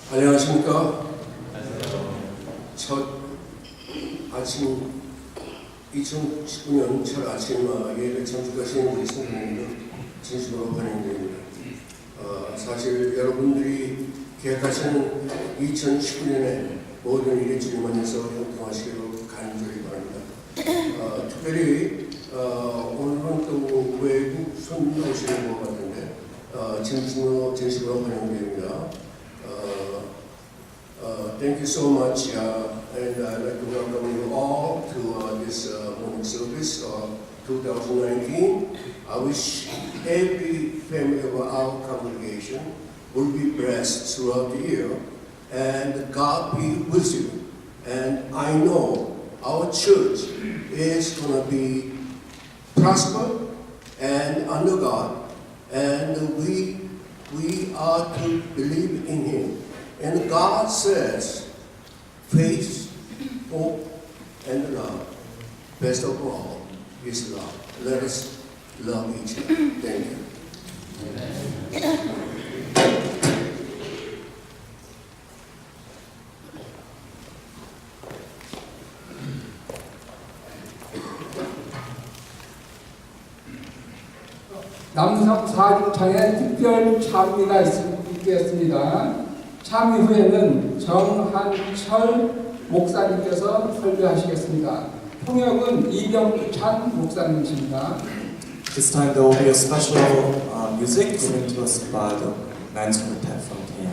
안녕하십니까. 첫 아침 2019년 첫 아침 예배 참석하신 우리 성도님들 진심으로 환영드립니다. 사실 여러분들이 계획하시는 2019년에 모든 일에 주님 안에서 형통하시기를 간절히 바랍니다. 특별히 오늘은 또 외국 손님 오시는 것 같은데 진심으로 환영드립니다. Thank you so much, and I'd like to welcome you all to this morning service 2019. I wish every family of our congregation will be blessed throughout the year, and God be with you. And I know our church is going to be prosper and under God, and we are to believe in Him. And God says, faith, hope, and love. Best of all is love. Let us love each other. Thank you. 남성 4중창에 특별 참의가 있겠습니다. 참의 후에는 정한철 목사님께서 설교하시겠습니다. 통역은 이병찬 목사님이십니다. This time there will be a special music given to us by the Men's Quartet from Kenya,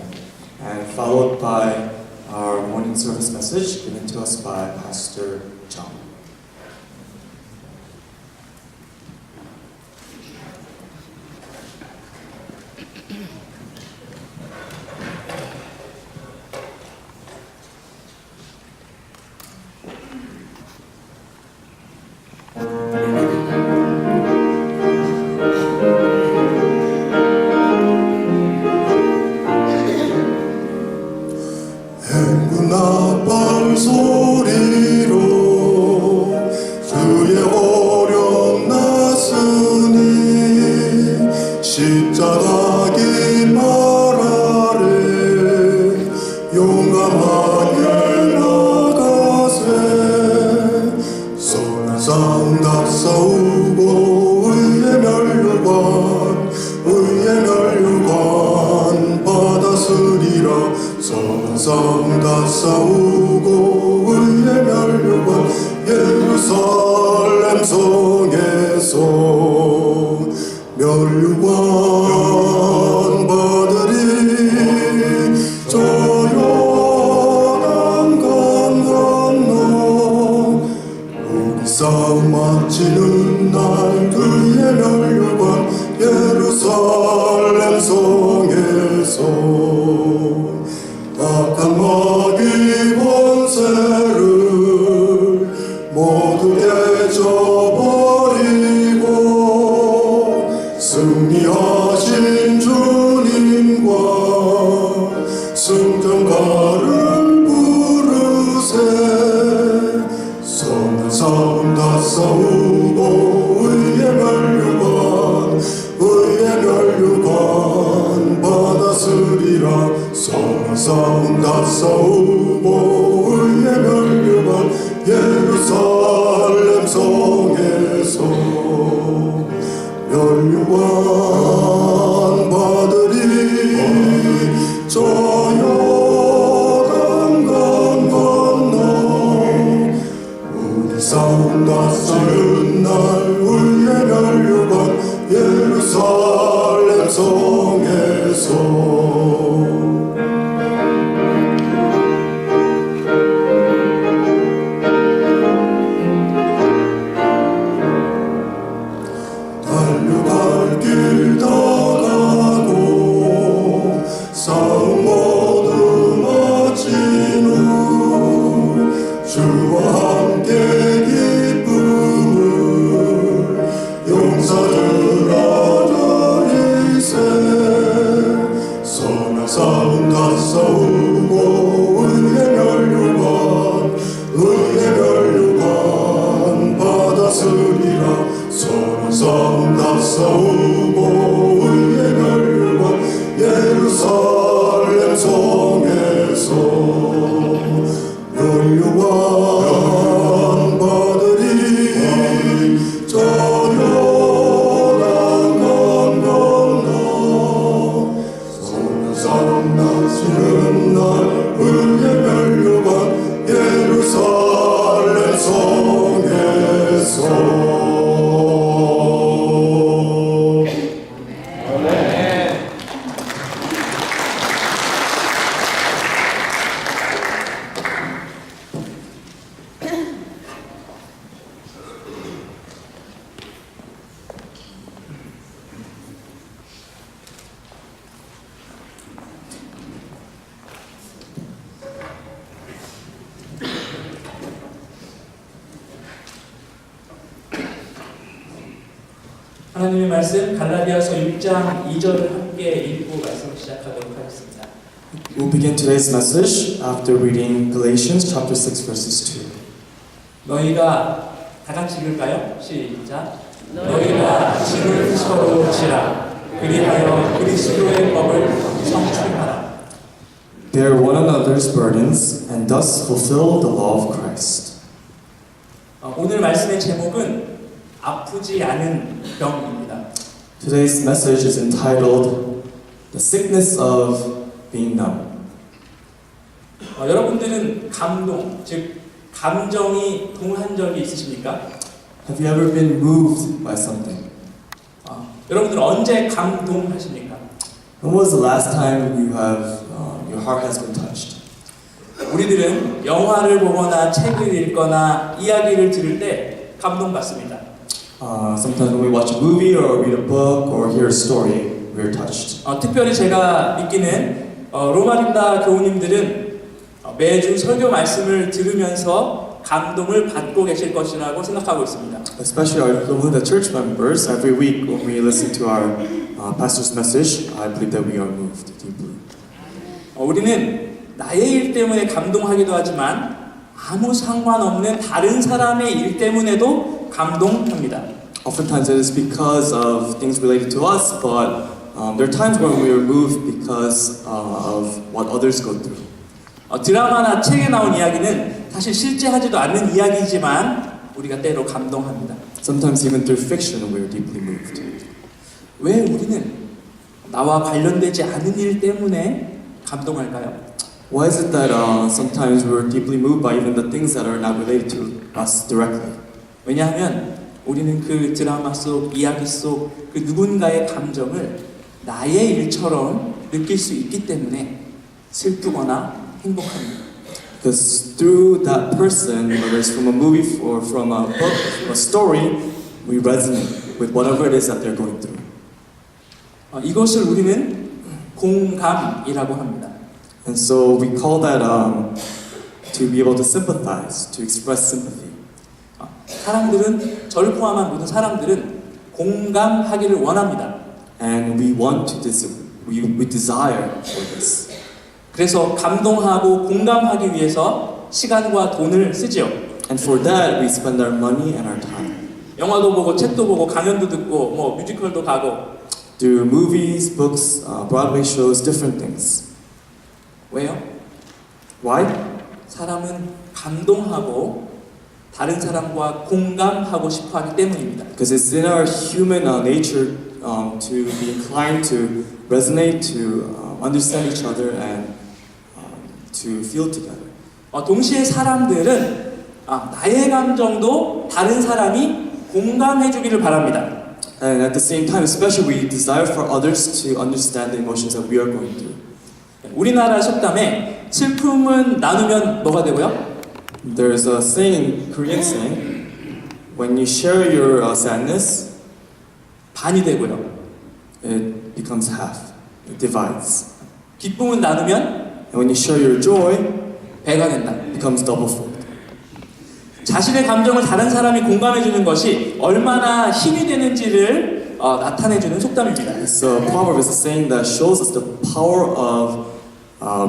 and followed by our morning service message given to us by Pastor John. 나팔 소리로 주의 오령 났으니 십자가의 말 아래 용감하게 나가세 선한 싸움 다 싸우고 의의 멸류관 받았으리라 선한 싸움 다 싸우고 의의 멸류관 예루살렘 성에서 멸류관 받으리 저 요단강 건너 우리 싸움 마치는 날 그의 멸류관 예루살렘 성에서 악한 마귀 권세를 모두 깨져버리고 승리하신 주님과 승전가를 부르세 선한 싸움 다 싸우고 의의 멸류관 받았으리라 선한 싸움 다 싸우고 의의 멸류관 예루살렘 성에서 멸류관 받으리 저 요단강 건너 우리 싸움 다 싸는 날 의의 멸류관 예루살렘 성에서 달려갈 길 다 가고 싸움 모두 마친 후 주와 함께 기쁨을 용사들아 저리세 선한 싸움 다 싸우고 의의 멸류관 받았으리라 선한 싸움 다 싸우고 의의 멸류관 예루살렘 성에 성에서 율륭한 바들이 저녁한 건 건너 성산 나시는 날 울게 멸류관 예루살렘 성에서 하나님의 말씀 갈라디아서 6장 2절을 함께 읽고 말씀을 시작하도록 하겠습니다. We'll begin today's message after reading Galatians chapter 6 verses 2. 너희가 다 같이 읽을까요? 시작. 너희가 짐을 서로 지라 그리하여 그리스도의 법을 성취하라. Bear one another's burdens and thus fulfill the law of Christ. 오늘 말씀의 제목은 아프지 않은 병입니다. Today's message is entitled The Sickness of Being Numb. 여러분들은 감동, 즉 감정이 동한 적이 있으십니까? Have you ever been moved by something? 여러분들은 언제 감동하십니까? When was the last time your heart has been touched? 우리들은 영화를 보거나 책을 읽거나 이야기를 들을 때 감동받습니다. Sometimes when we watch a movie or read a book or hear a story, we're touched. 특별히 제가 느끼는 로마린다 교우님들은 매주 설교 말씀을 들으면서 감동을 받고 계실 것이라고 생각하고 있습니다. Especially our Lumuda church members, every week when we listen to our pastor's message, I believe that we are moved deeply. 우리는 나의 일 때문에 감동하기도 하지만 아무 상관없는 다른 사람의 일 때문에도 감동합니다. Oftentimes it is because of things related to us, but there are times when we are moved because of what others go through. 드라마나 책에 나온 이야기는 사실 실제 하지도 않는 이야기지만 우리가 때로 감동합니다. Sometimes even through fiction we are deeply moved. 왜 우리는 나와 관련되지 않은 일 때문에 감동할까요? Why is it that sometimes we're deeply moved by even the things that are not related to us directly? 왜냐하면 우리는 그 드라마 속, 이야기 속 그 누군가의 감정을 나의 일처럼 느낄 수 있기 때문에 슬프거나 행복합니다. Because through that person, whether it's from a movie or from a book, from a story, we resonate with whatever it is that they're going through. 이것을 우리는 공감이라고 합니다. And so we call that to be able to sympathize, to express sympathy. 사람들은 저를 포함한 모든 사람들은 공감하기를 원합니다. And we we desire for this. 그래서 감동하고 공감하기 위해서 시간과 돈을 쓰지요. And for that, we spend our money and our time. 영화도 보고 책도 보고 강연도 듣고 뭐 뮤지컬도 가고. Through movies, books, Broadway shows, different things. 왜요? Why? 사람은 감동하고 다른 사람과 공감하고 싶어하기 때문입니다. Because it's in our human nature to be inclined to resonate, to understand each other, and to feel together. 동시에 사람들은 나의 감정도 다른 사람이 공감해 주기를 바랍니다. And at the same time, especially, we desire for others to understand the emotions that we are going through. 우리나라 속담에 슬픔은 나누면 뭐가 되고요? There's a saying, Korean saying, when you share your sadness, 반이 되고요. it becomes half. It divides. 기쁨은 나누면 And when you share your joy, 배가 된다. it becomes double fold. 자신의 감정을 다른 사람이 공감해 주는 것이 얼마나 힘이 되는지를 나타내 주는 속담입니다. So proverb is a saying that shows us the power of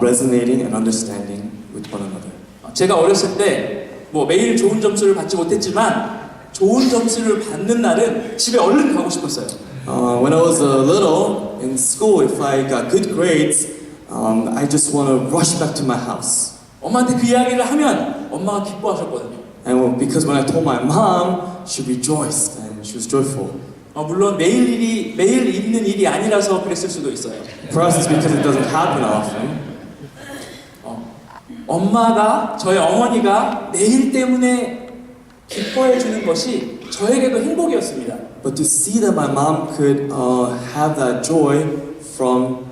resonating and understanding with one another. 제가 어렸을 때 뭐 매일 좋은 점수를 받지 못했지만 좋은 점수를 받는 날은 집에 얼른 가고 싶었어요. When I was little in school, if I got good grades, I just want to rush back to my house. 엄마한테 그 이야기를 하면 엄마가 기뻐하셨거든요. And because when I told my mom, she rejoiced and she was joyful. 물론 매일 있는 일이 아니라서 그랬을 수도 있어요. Perhaps it's because it doesn't happen often. 엄마가, 저희 어머니가 내 일 때문에 기뻐해 주는 것이 저에게도 행복이었습니다. But to see that my mom could have that joy from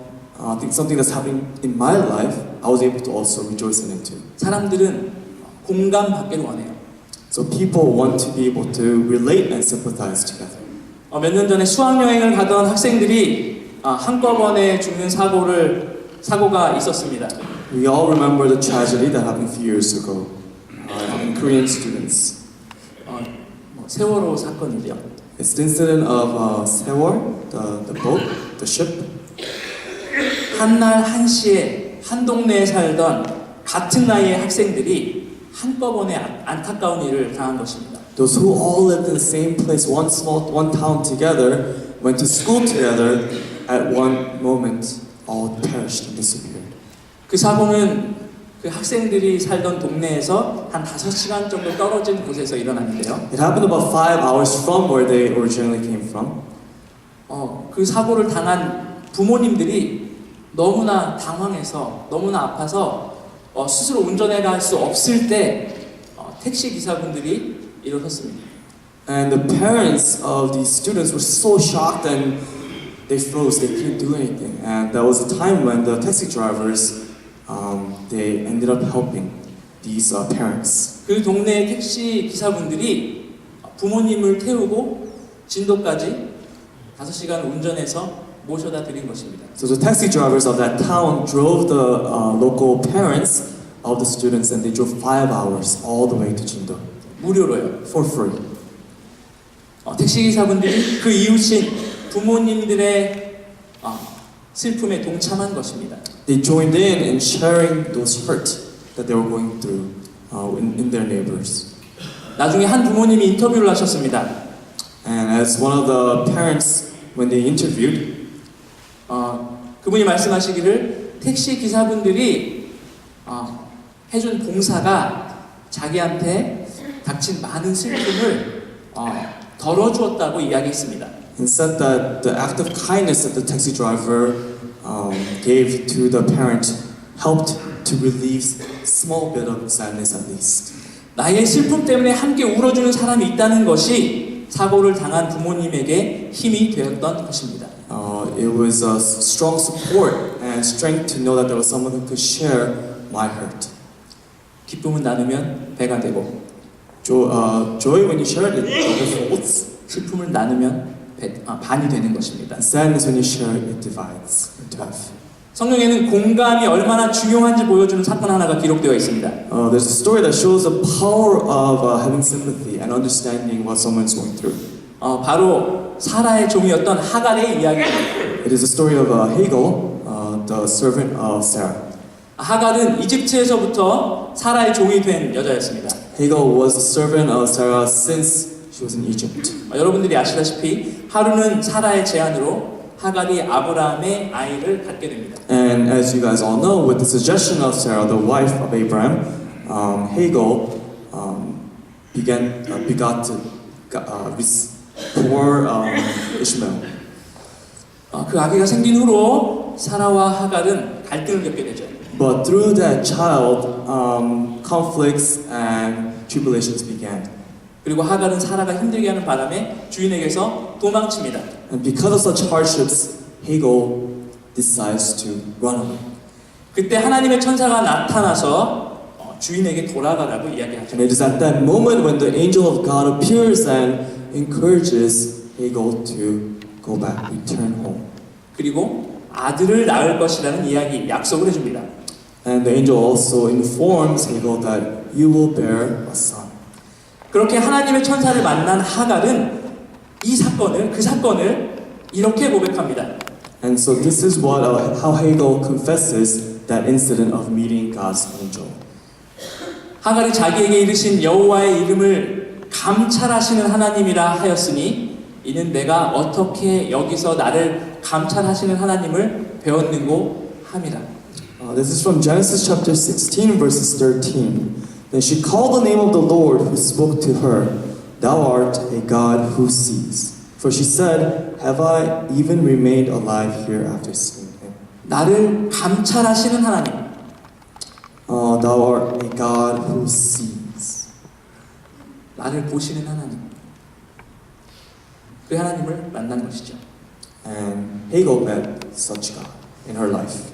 something that's happening in my life, I was able to also rejoice in it too. 사람들은 공감받기를 원해요. So people want to be able to relate and sympathize together. 몇 년 전에 수학여행을 가던 학생들이 한꺼번에 죽는 사고가 있었습니다. We all remember the tragedy that happened a few years ago in Korean students. 세월호 사건이죠. It's the incident of Sewol, the boat, the ship. 한날 한시에 한 동네에 살던 같은 나이의 학생들이 한꺼번에 안타까운 일을 당한 것입니다. Those who all lived in the same place, one town together, went to school together, at one moment, all perished and disappeared. 그 사고는 그 학생들이 살던 동네에서 한 5시간 정도 떨어진 곳에서 일어났는데요. It happened about 5 hours from where they originally came from. 그 사고를 당한 부모님들이 너무나 당황해서 너무나 아파서 스스로 운전해 갈 수 없을 때 택시 기사분들이 일어섰습니다. And the parents of these students were so shocked and they froze. They couldn't do anything. And that was a time when the taxi drivers they ended up helping these parents. 그 동네 택시 기사분들이 부모님을 태우고 진도까지 5시간 운전해서 모셔다 드린 것입니다. So the taxi drivers of that town drove the local parents of the students, and they drove 5 hours all the way to Jindo 무료로요. for free. 택시 기사분들이 그 이웃인 부모님들의 슬픔에 동참한 것입니다. They joined in sharing those hurt that they were going through in their neighbors. 나중에 한 부모님이 인터뷰를 하셨습니다. And as one of the parents, when they interviewed, 그분이 말씀하시기를 택시 기사분들이 해준 봉사가 자기한테 닥친 많은 슬픔을 덜어주었다고 이야기했습니다. and said that the act of kindness that the taxi driver gave to the parent helped to relieve small bit of sadness at least. 나의 슬픔 때문에 함께 울어주는 사람이 있다는 것이 사고를 당한 부모님에게 힘이 되었던 것입니다. It was a strong support and strength to know that there was someone who could share my hurt. 기쁨은 나누면 배가 되고 Joy when you share it, it folds. 슬픔을 나누면 반이 되는 것입니다. And sadness when you share it, it divides into half. 성경에는 공감이 얼마나 중요한지 보여주는 사건 하나가 기록되어 있습니다. There's a story that shows the power of having sympathy and understanding what someone's going through. 바로 사라의 종이었던 하갈의 이야기입니다. It is a story of Hagar, the servant of Sarah. 하갈은 이집트에서부터 사라의 종이 된 여자였습니다. Hagar was the servant of Sarah since she was in Egypt. 여러분들이 아시다시피 하루는 사라의 제안으로 하갈이 아브라함의 아이를 갖게 됩니다. And as you guys all know, with the suggestion of Sarah, the wife of Abraham, Hagar begot poor Ishmael. 그 아기가 생긴 후로 사라와 하갈은 갈등을 겪게 되죠. But through that child, conflicts and tribulations began. 그리고 하갈은 사라가 힘들게 하는 바람에 주인에게서 도망칩니다. And because of such hardships, Hagar decides to run away. 그때 하나님의 천사가 나타나서 주인에게 돌아가라고 이야기하죠. And it is at that moment when the angel of God appears and encourages Hagar to go back, return home. 그리고 아들을 낳을 것이라는 이야기, 약속을 해줍니다. And the angel also informs Hagar that you will bear a son. 그렇게 하나님의 천사를 만난 하갈은 그 사건을 이렇게 고백합니다. And so this is what how Hagar confesses that incident of meeting God's angel. 하갈이 자기에게 이르신 여호와의 이름을 감찰하시는 하나님이라 하였으니 이는 내가 어떻게 여기서 나를 감찰하시는 하나님을 배웠는고 함이라. This is from Genesis chapter 16, verses 13. Then she called the name of the Lord who spoke to her, "Thou art a God who sees." For she said, "Have I even remained alive here after seeing him?" 나를 감찰하시는 하나님. Thou art a God who sees. 나를 보시는 하나님. 그 하나님을 만난 것이죠. And Hagar met such God in her life.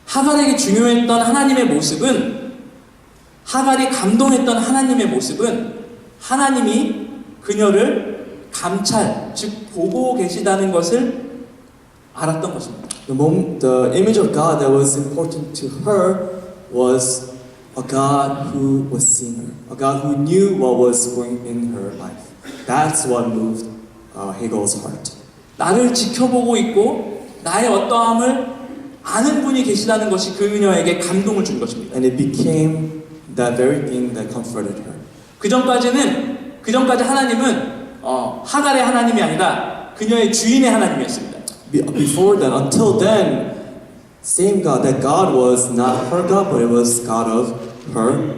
하갈에게 중요했던 하나님의 모습은, 하갈이 감동했던 하나님의 모습은 하나님이 그녀를 감찰, 즉 보고 계시다는 것을 알았던 것입니다. The image of God that was important to her was a God who was seeing her, a God who knew what was going in her life. That's what moved Hagar's heart. 나를 지켜보고 있고 나의 어떠함을 아는 분이 계시다는 것이 그녀에게 감동을 준 것입니다. And it became that very thing that comforted her. 그전까지 하나님은 하갈의 하나님이 아니라 그녀의 주인의 하나님이었습니다. Before then, until then, same God, that God was not her God, but it was God of her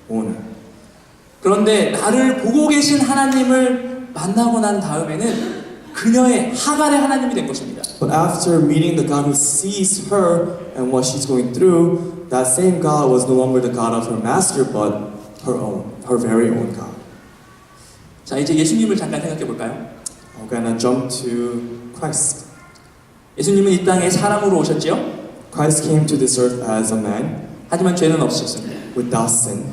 owner. 그런데 나를 보고 계신 하나님을 만나고 난 다음에는 그녀의 하갈의 하나님이 된 것입니다. But after meeting the God who sees her and what she's going through, that same God was no longer the God of her master, but her own, her very own God. 자, 이제 예수님을 잠깐 생각해 볼까요? We're gonna jump to Christ. 예수님은 이 땅에 사람으로 오셨지요? Christ came to this earth as a man 하지만 죄는 없으셨습니다. without sin.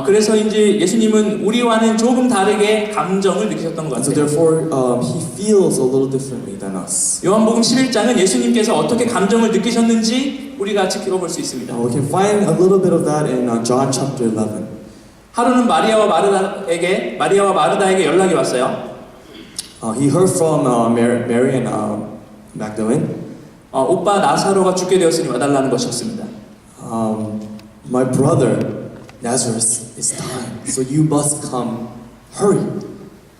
그래서 이제 예수님은 우리와는 조금 다르게 감정을 느끼셨던 것 And so 같아요. therefore, he feels a little differently than us. 요한복음 11장은 예수님께서 어떻게 감정을 느끼셨는지 우리가 지켜볼 수 있습니다. We can find a little bit of that in John chapter 11. 하루는 마리아와 마르다에게 연락이 왔어요. He heard from Mary and Magdalene. 오빠 나사로가 죽게 되었으니 와달라는 것이었습니다. My brother Lazarus is dying, so you must come. Hurry.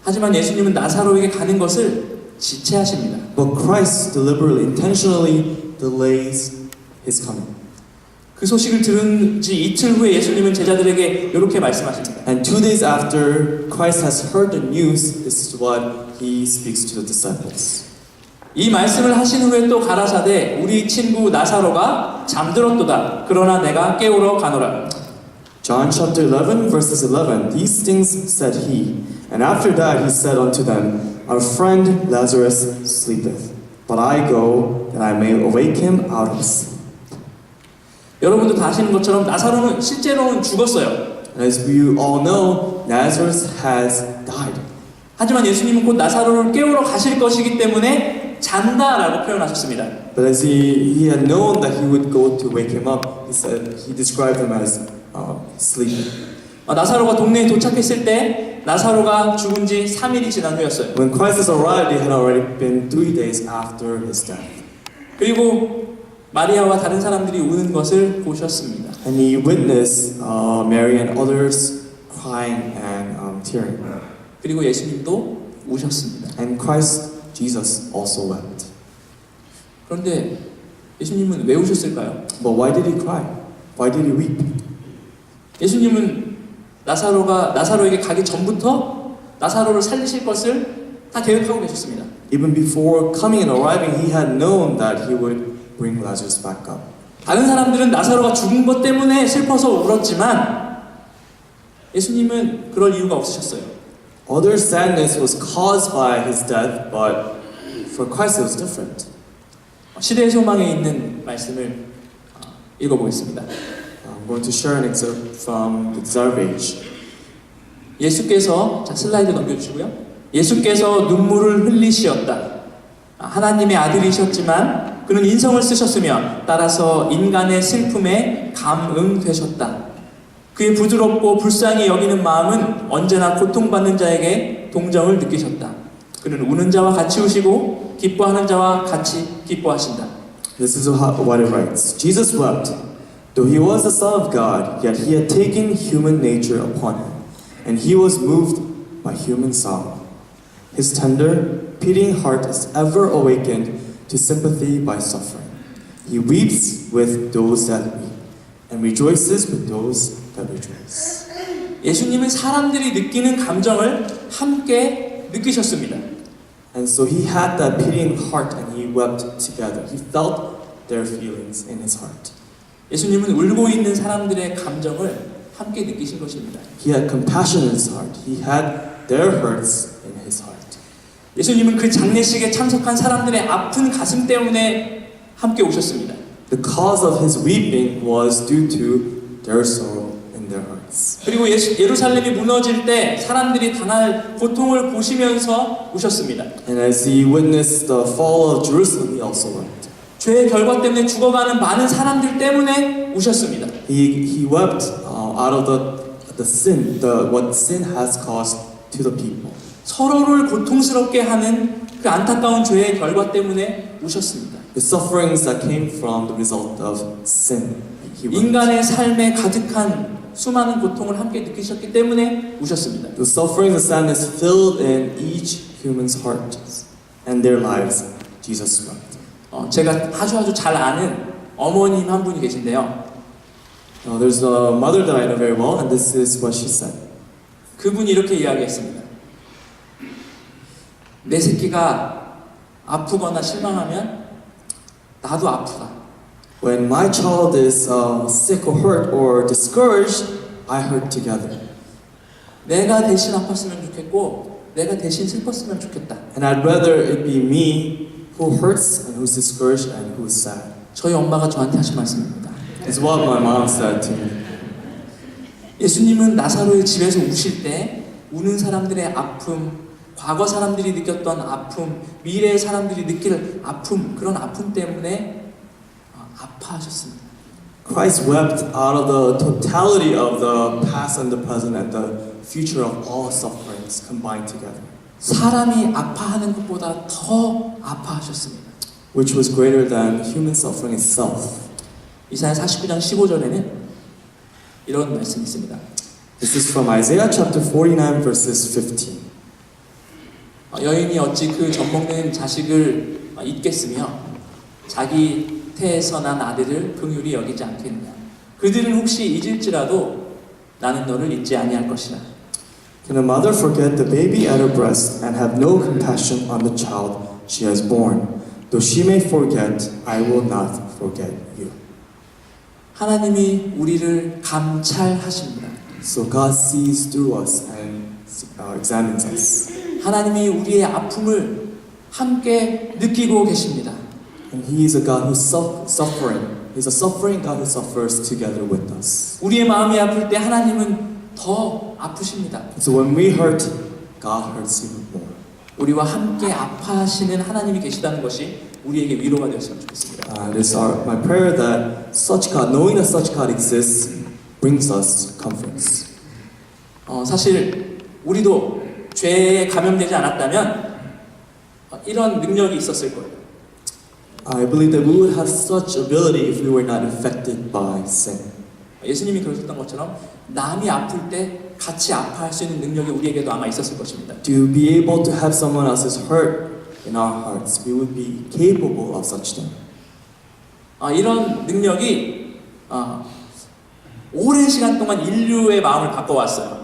하지만 예수님은 나사로에게 가는 것을 지체하십니다. But Christ deliberately, intentionally delays his coming. 그 소식을 들은 지 이틀 후에 예수님은 제자들에게 이렇게 말씀하십니다. And 2 days after Christ has heard the news, this is what he speaks to the disciples. 이 말씀을 하신 후에 또 가라사대 우리 친구 나사로가 잠들었도다. 그러나 내가 깨우러 가노라. John chapter 11 verses 11. These things said he, and after that he said unto them, Our friend Lazarus sleepeth, but I go that I may awake him out of sleep. 여러분도 다 아시는 것처럼 나사로는 실제로는 죽었어요. As we all know, Lazarus has died. 하지만 예수님은 곧 나사로를 깨우러 가실 것이기 때문에 잔다라고 표현하셨습니다. But as he had known that he would go to wake him up, he described him as sleeping. 나사로가 동네에 도착했을 때 나사로가 죽은 지 3일이 지난 후였어요. When Christ arrived, it had already been 3 days after his death. 그리고 마리아와 다른 사람들이 우는 것을 보셨습니다. And he witnessed Mary and others crying and tearing. 그리고 예수님도 우셨습니다. And Christ, Jesus, also wept. 그런데 예수님은 왜 우셨을까요? But why did he cry? Why did he weep? 예수님은 나사로에게 가기 전부터 나사로를 살리실 것을 다 계획하고 계셨습니다. Even before coming and arriving, he had known that he would bring Lazarus back up. 다른 사람들은 나사로가 죽은 것 때문에 슬퍼서 울었지만 예수님은 그럴 이유가 없으셨어요. Other sadness was caused by his death, but for Christ it was different. 시대의 소망에 있는 말씀을 읽어보겠습니다. I'm going to share an excerpt from the Desire of Age. 예수께서, 자 슬라이드 넘겨주시고요. 예수께서 눈물을 흘리시었다. 하나님의 아들이셨지만 그는 인성을 쓰셨으며 따라서 인간의 슬픔에 감응되셨다. 그의 부드럽고 불쌍히 여기는 마음은 언제나 고통받는 자에게 동정을 느끼셨다. 그는 우는 자와 같이 우시고 기뻐하는 자와 같이 기뻐하신다. This is what it writes. Jesus wept, though he was the Son of God, yet he had taken human nature upon him, and he was moved by human sorrow. His tender, pitying heart is ever awakened to sympathy by suffering. He weeps with those that weep. and rejoices with those that rejoice. 예수님은 사람들이 느끼는 감정을 함께 느끼셨습니다. And so he had that pitying heart and he wept together. He felt their feelings in his heart. 예수님은 울고 있는 사람들의 감정을 함께 느끼신 것입니다. He had compassion in his heart. He had their hurts in his heart. 예수님은 그 장례식에 참석한 사람들의 아픈 가슴 때문에 함께 오셨습니다. The cause of his weeping was due to their sorrow in their hearts. 그리고 예루살렘이 무너질 때 사람들이 당할 고통을 보시면서 우셨습니다. And as he witnessed the fall of Jerusalem, he also wept. 죄의 결과 때문에 죽어가는 많은 사람들 때문에 우셨습니다. He wept out of the sin, what sin has caused to the people. 서로를 고통스럽게 하는 그 안타까운 죄의 결과 때문에 우셨습니다. The sufferings that came from the result of sin. He wept. 인간의 삶에 가득한 수많은 고통을 함께 느끼셨기 때문에 우셨습니다. The suffering and sadness filled in each human's heart and their lives. Jesus wept. 제가 아주 잘 아는 어머님 한 분이 계신데요. There's a mother that I know very well, and this is what she said. 그분이 이렇게 이야기했습니다. 내 새끼가 아프거나 실망하면 나도 아프다. When my child is sick or hurt or discouraged, I hurt together. 내가 대신 아팠으면 좋겠고 내가 대신 슬펐으면 좋겠다. And I'd rather it be me who hurts and who's discouraged and who's sad. 저희 엄마가 저한테 하신 말씀입니다. It's what my mom said to me. 예수님은 나사로의 집에서 우실 때 우는 사람들의 아픔, 과거 사람들이 느꼈던 아픔, 미래의 사람들이 느낄 아픔, 그런 아픔 때문에 아파하셨습니다. Christ wept out of the totality of the past and the present and the future of all sufferings combined together, 사람이 아파하는 것보다 더 아파하셨습니다. which was greater than human suffering itself. 이사야 49장 15절에는 이런 말씀이 있습니다. This is from Isaiah chapter 49 verses 15. 여인이 어찌 그 젖먹는 자식을 잊겠으며 자기 태에서 난 아들을 긍휼히 여기지 않겠느냐. 그들은 혹시 잊을지라도 나는 너를 잊지 아니할 것이라. Can a mother forget the baby at her breast and have no compassion on the child she has born? Though she may forget, I will not forget you. 하나님이 우리를 감찰하십니다. So God sees through us and examines us. 하나님이 우리의 아픔을 함께 느끼고 계십니다. And He is a God who's suffering. He's a suffering God who suffers together with us. 우리의 마음이 아플 때 하나님은 더 아프십니다. So when we hurt, God hurts even more. 우리와 함께 아파하시는 하나님이 계시다는 것이 우리에게 위로가 되었으면 좋겠습니다. It is my prayer that such God, knowing that such God exists, brings us comforts. 사실 우리도 죄에 감염되지 않았다면 이런 능력이 있었을 거예요. I believe that we would have such ability if we were not infected by sin. 예수님이 그러셨던 것처럼 남이 아플 때 같이 아파할 수 있는 능력이 우리에게도 아마 있었을 것입니다. To be able to have someone else's hurt in our hearts, we would be capable of such thing. 이런 능력이 오랜 시간 동안 인류의 마음을 바꿔왔어요.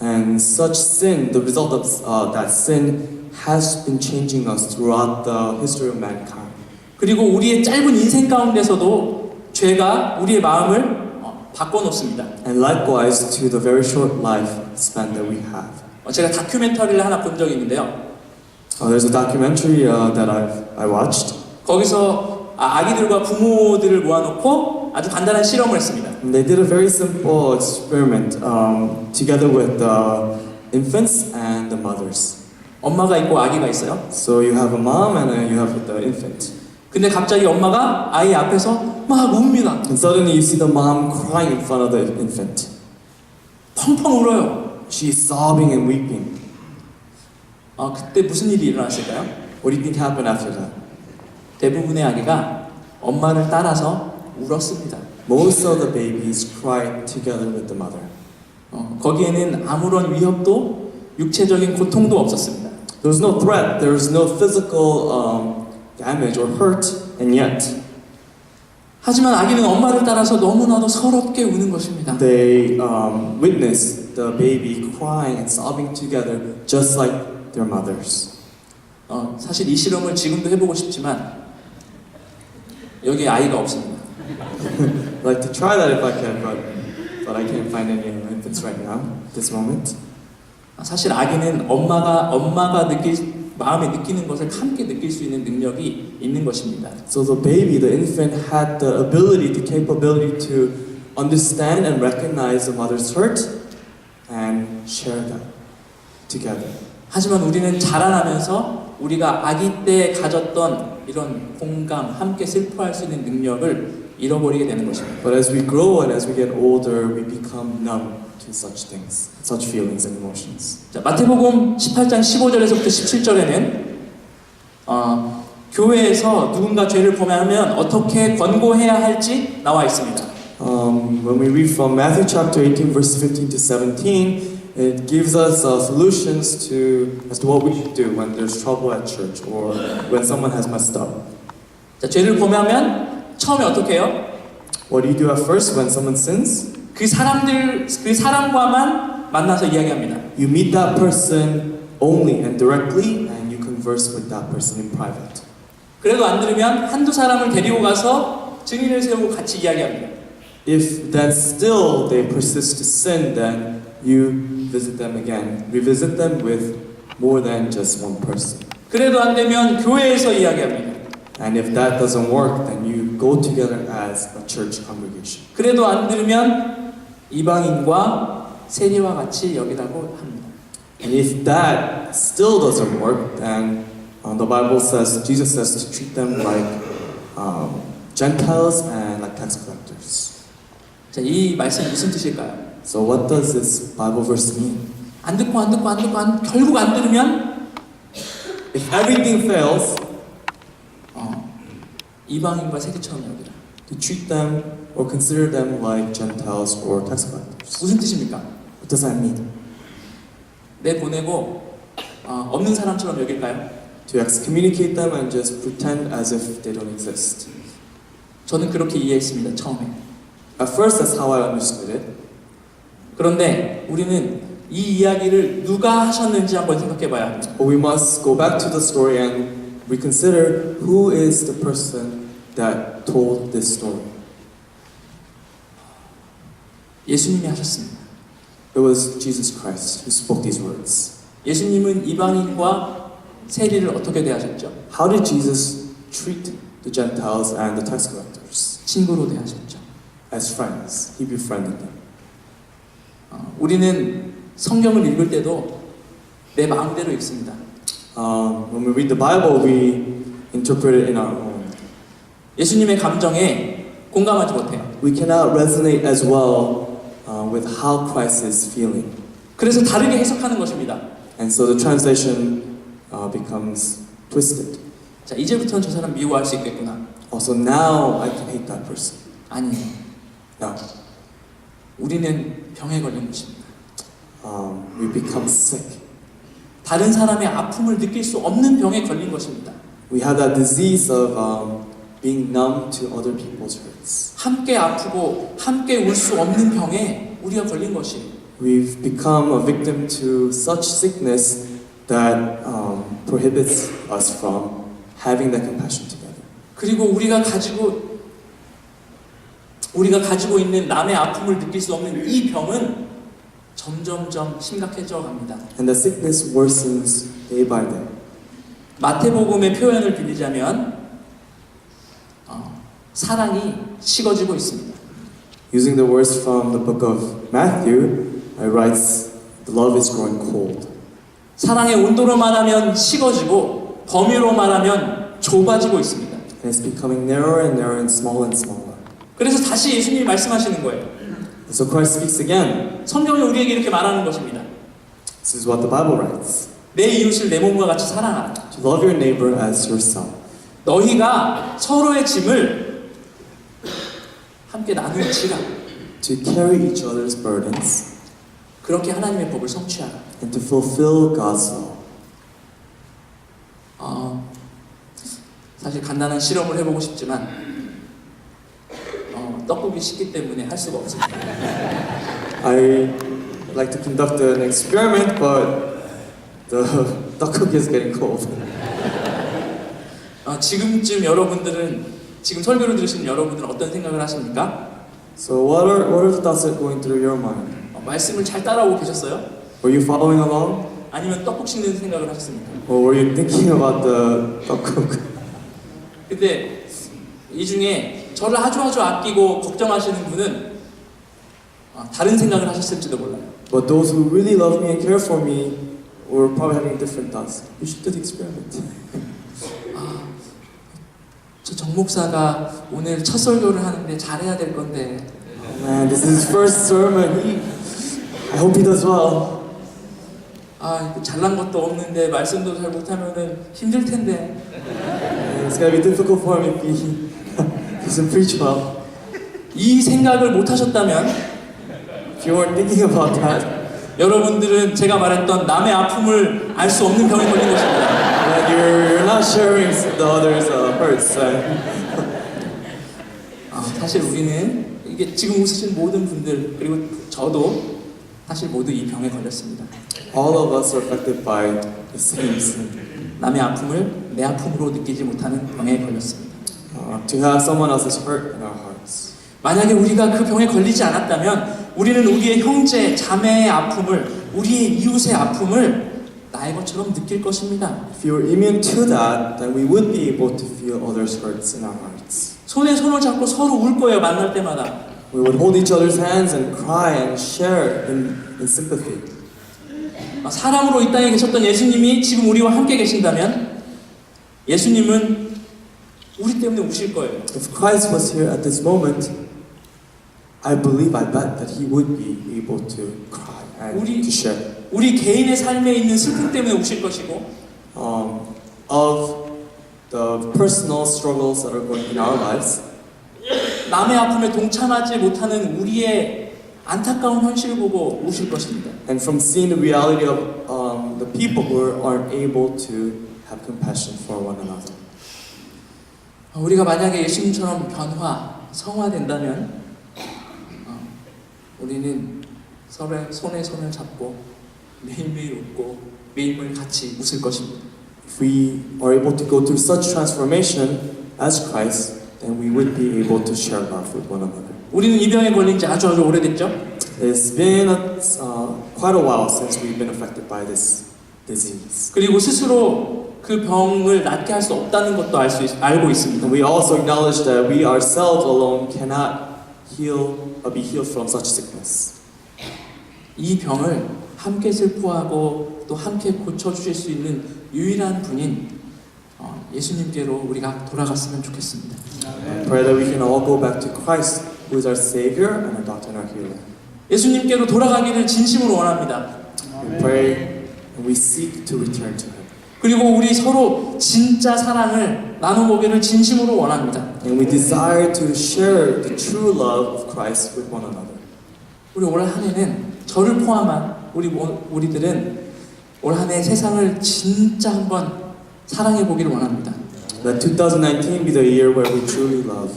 And such sin, the result of that sin, has been changing us throughout the history of mankind. 그리고 우리의 짧은 인생 가운데서도 죄가 우리의 마음을 바꿔놓습니다. And likewise to the very short life span that we have. 제가 다큐멘터리를 하나 본 적이 있는데요. There's a documentary that I watched. 거기서 아기들과 부모들을 모아놓고 아주 간단한 실험을 했습니다. And they did a very simple experiment together with the infants and the mothers. 엄마가 있고 아기가 있어요. So you have a mom and then you have the infant. 근데 갑자기 엄마가 아이 앞에서 막 웁니다. And suddenly you see the mom crying in front of the infant. 펑펑 울어요. She's sobbing and weeping. 그때 무슨 일이 일어났을까요? What do you think happened after that? 대부분의 아기가 엄마를 따라서 울었습니다. Most of the babies cried together with the mother. 거기에는 아무런 위협도 육체적인 고통도 없었습니다. There was no threat, there was no physical damage or hurt, and yet 하지만 아기는 엄마를 따라서 너무나도 서럽게 우는 것입니다. They witnessed the baby crying and sobbing together just like their mothers. 사실 이 실험을 지금도 해보고 싶지만 여기 아이가 없습니다. I'd like to try that if I can, but I can't find any infants right now, at this moment. 사실 아기는 엄마가 마음에 느끼는 것을 함께 느낄 수 있는 능력이 있는 것입니다. So the baby, the infant, had the ability, the capability to understand and recognize the mother's hurt and share that together. 하지만 우리는 자라나면서 우리가 아기 때 가졌던 이런 공감, 함께 슬퍼할 수 있는 능력을 잃어버리게 되는 것입니다. But as we grow and as we get older, we become numb to such things, such feelings and emotions. 자, 마태복음 18장 15절에서부터 17절에는 교회에서 누군가 죄를 범하면 어떻게 권고해야 할지 나와 있습니다. When we read from Matthew chapter 18, verse 15 to 17, it gives us solutions as to what we should do when there's trouble at church or when someone has messed up. 자, 죄를 범하면 처음에 어떻게 해요? What do you do at first when someone sins? 그 사람과만 만나서 이야기합니다. You meet that person only and directly, and you converse with that person in private. 그래도 안 들으면 한두 사람을 데리고 가서 증인을 세우고 같이 이야기합니다. If then still they persist to sin, then you visit them again. Revisit them with more than just one person. 그래도 안 되면 교회에서 이야기합니다. And if that doesn't work, then you go together as a church congregation. 그래도 안 들으면 이방인과 세리와 같이 여기라고 합니다. And if that still doesn't work, then the Bible says, Jesus says to treat them like Gentiles and like tax collectors. 자, 이 말씀이 무슨 뜻일까요? So what does this Bible verse mean? 안 듣고 결국 안 들으면 If everything fails, 이방인과 세리처럼 여기라. to treat them or consider them like Gentiles or tax collectors. 무슨 뜻입니까? What does that mean? 내보내고 없는 사람처럼 여길까요? To excommunicate them and just pretend as if they don't exist. 저는 그렇게 이해했습니다. 처음에. At first, that's how I understood it. 그런데 우리는 이 이야기를 누가 하셨는지 한번 생각해봐야 합니다. But we must go back to the story and reconsider who is the person that told this story. 예수님이 하셨습니다. It was Jesus Christ who spoke these words. 예수님은 이방인과 세리를 어떻게 대하셨죠? How did Jesus treat the Gentiles and the tax collectors? 친구로 대하셨죠. As friends. He befriended them. 우리는 성경을 읽을 때도 내 마음대로 읽습니다. When we read the Bible, we interpret it in our own. 예수님의 감정에 공감하지 못해요. We cannot resonate as well with how Christ is feeling. 그래서 다르게 해석하는 것입니다. And so the translation becomes twisted. 자, 이제부터는 저 사람 미워할 수 있겠구나. Also, now I can hate that person. 아니에요. No. 우리는 병에 걸린 것입니다. We become sick. 다른 사람의 아픔을 느낄 수 없는 병에 걸린 것입니다. We have that disease of being numb to other people's hurts. 함께 아프고 함께 울 수 없는 병에 우리가 걸린 것이에요. We've become a victim to such sickness that prohibits us from having that compassion together. 그리고 우리가 가지고 있는 남의 아픔을 느낄 수 없는 이 병은 점점점 심각해져 갑니다. And the sickness worsens day by day. 마태복음의 표현을 빌리자면 사랑이 식어지고 있습니다. Using the words from the book of Matthew, it writes, "The love is growing cold." 사랑의 온도로 말하면 식어지고 범위로 말하면 좁아지고 있습니다. And it's becoming narrower and narrower and smaller and smaller. 그래서 다시 예수님이 말씀하시는 거예요. And so Christ speaks again. 성경이 우리에게 이렇게 말하는 것입니다. This is what the Bible writes. 내 이웃을 내 몸과 같이 사랑하라. To love your neighbor as yourself. 너희가 서로의 짐을 함께 나누지라. To carry each other's burdens. 그렇게 하나님의 법을 성취하라. And to fulfill God's law. 사실 간단한 실험을 해보고 싶지만 떡국이 식기 때문에 할 수가 없습니다. I like to conduct an experiment, but the tteokguk is getting cold. 지금쯤 여러분들은 지금 설교를 들으시는 여러분들은 어떤 생각을 하십니까? So what are the thoughts that are going through your mind? 말씀을 잘 따라오고 계셨어요? Were you following along, 아니면 떡국 씹는 생각을 하셨습니까? or were you thinking about the tteokguk? 근데 이 중에 저를 아주 아끼고 걱정하시는 분은 다른 생각을 하셨을지도 몰라요. But those who really love me and care for me were probably having different thoughts. You should do the experiment. 저 정 목사가 오늘 첫 설교를 하는데 잘해야 될 건데 Oh man, this is his first sermon. I hope he does well. 잘난 것도 없는데 말씀도 잘 못하면은 힘들 텐데 It's gonna be difficult for him if he doesn't preach well. 이 생각을 못 하셨다면 If you weren't thinking about that, 여러분들은 제가 말했던 남의 아픔을 알 수 없는 병에 걸린 것입니다. then you're not sharing the others' hurts. 사실 우리는 이게 지금 웃으신 모든 분들 그리고 저도 사실 모두 이 병에 걸렸습니다. All of us are affected by the same sin. 남의 아픔을 내 아픔으로 느끼지 못하는 병에 걸렸습니다. To have someone else's hurt in our hearts. 만약에 우리가 그 병에 걸리지 않았다면 우리는 우리의 형제, 자매의 아픔을 우리의 이웃의 아픔을 나의 것처럼 느낄 것입니다. If you were immune to that, then we would be able to feel others' hurts in our hearts. 손에 손을 잡고 서로 울 거예요. 만날 때마다. We would hold each other's hands and cry and share in sympathy. 사람으로 이 땅에 계셨던 예수님이 지금 우리와 함께 계신다면 예수님은 우리 때문에 우실 거예요. If Christ was here at this moment, I believe, I bet that he would be able to cry and to share. 우리 개인의 삶에 있는 슬픔 때문에 우실 것이고 Of the personal struggles that are going in our lives. 남의 아픔에 동참하지 못하는 우리의 안타까운 현실을 보고 우실 것입니다. And from seeing the reality of the people who aren't able to have compassion for one another. 우리가 만약에 예수님처럼 성화된다면 우리는 서로의 손에 손을 잡고 매일매일 웃고 매일매일 같이 웃을 것입니다. If we are able to go through such transformation as Christ, then we would be able to share love with one another. 우리는 이 병에 걸린 지 아주 오래됐죠? It's been quite a while since we've been affected by this disease. 그리고 스스로 그 병을 낫게 할 수 없다는 것도 알고 있습니다. And we also acknowledge that we ourselves alone cannot be healed from such sickness. 이 병을 함께 슬퍼하고 또 함께 고쳐주실 수 있는 유일한 분인 예수님께로 우리가 돌아갔으면 좋겠습니다. I pray that we can all go back to Christ, who is our Savior and our doctor and our healer. 예수님께로 돌아가기를 진심으로 원합니다. We pray and we seek to return to Him. 그리고 우리 서로 진짜 사랑을 나눠보기를 진심으로 원합니다. And we desire to share the true love of Christ with one another. 우리 올 한 해는 저를 포함한 우리들은 올 한 해 세상을 진짜 한번 사랑해 보기를 원합니다. Let 2019 be the year where we truly love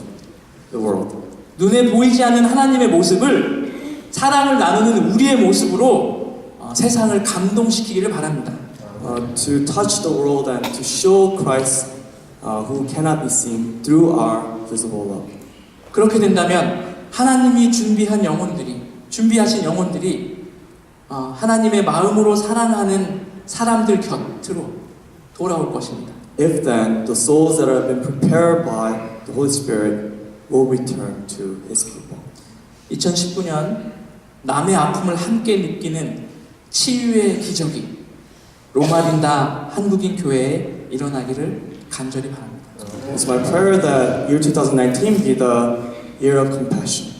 the world. 눈에 보이지 않는 하나님의 모습을 사랑을 나누는 우리의 모습으로 세상을 감동시키기를 바랍니다. To touch the world and to show Christ who cannot be seen through our visible love. 그렇게 된다면 하나님이 준비하신 영혼들이 하나님의 마음으로 사랑하는 사람들 곁으로 돌아올 것입니다. If then the souls that have been prepared by the Holy Spirit will return to His people. 2019년 남의 아픔을 함께 느끼는 치유의 기적이 로마린다 한국인 교회에 일어나기를 간절히 바랍니다. It's my prayer that year 2019 be the year of compassion.